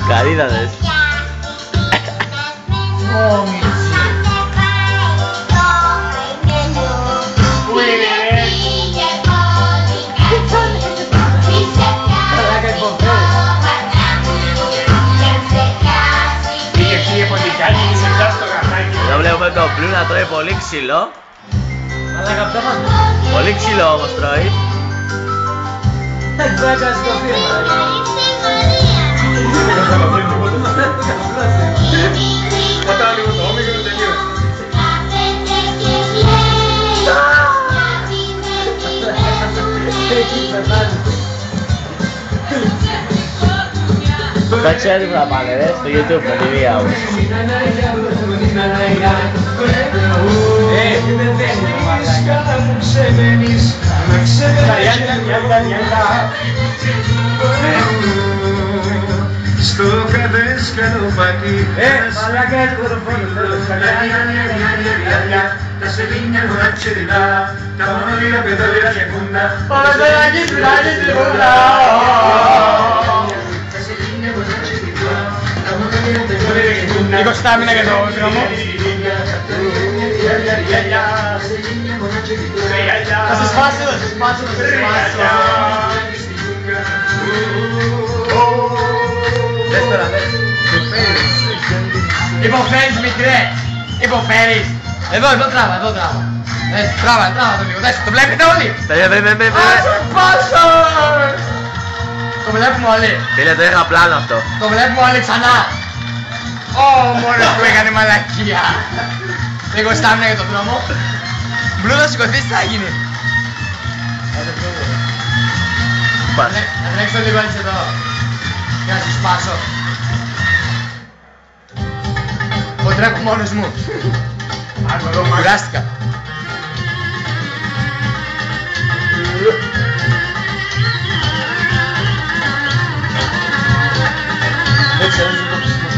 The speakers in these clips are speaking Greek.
Καρύδανες. Εδώ βλέπουμε τον Blue να τρώει πολύ ξύλο. Πολύ ξύλο όμως τρώει. Τα ξέρει που θα πάνε ρε, στο YouTube με τη βία μου. Στο καδέσκαλο πατή μαλάκα έτσι χωροφόνο τα σελίνια χωρατσερινά τα μονόλια παιδόλια και φούντα όλα τα γύτρα και φούντα τα σελίνια χωρατσερινά τα μονόλια παιδόλια και φούντα 20 στάμινα για το δρόμο θα σε σπάσει εδώ, σε σπάσει εδώ, σε σπάσει Υποφέρεις μικρέ, υποφέρεις. Εδώ τράβα, εδώ τράβα. Τράβα το λίγο, το βλέπετε όλοι. Άσε πάσο. Το βλέπουμε όλοι. Φίλε, το είχα πλάνο αυτό. Το βλέπουμε όλοι ξανά. Ω, μόνος που έκανε μαλακία. Λίγο στάμινα για τον δρόμο. Μπλου θα σηκωθείς, τι θα γίνει. Πας. Να τρέξω λίγο έτσι εδώ. Για να σου σπάσω. Εγώ τρέχω μόνος μου. Κουράστηκα. Δεν ξέρω τι το ψηφώ.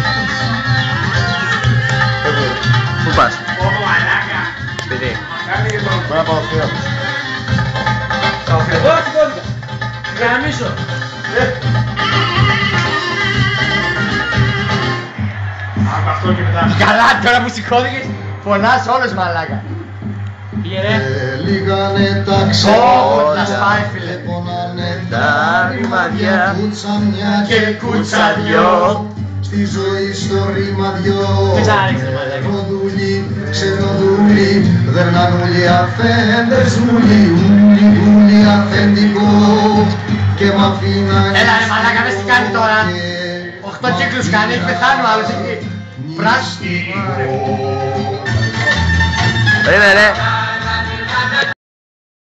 Πού πας? Ω μαλάκα. Σπίτι. Μπορεί να πάω φύλλα. Εγώ σηκώθηκα. Γραμμίσω. Καλά τώρα που σηκώθηκες, φωνάς όλος μαλάκα. Πήγαινε. Λίγανε τα ξέχωτα σπάει φίλε. Τα ρημαδιά και κουτσαδιό. Στη ζωή στο ρημαδιό. Δεν ξαναρίξτε μαλάκα. Ξενοδούλοι, ξενοδούλοι, δερνανούλοι αφέντες μουλοι, ούλοι αφέντικο. Και μ' αφήνανε. Έλα ρε μαλάκα, δες τι κάνει τώρα. 8 κύκλους κάνει, έχει πεθάνει ο άλλος εκεί. Πράσινο. Περίμενε ρε.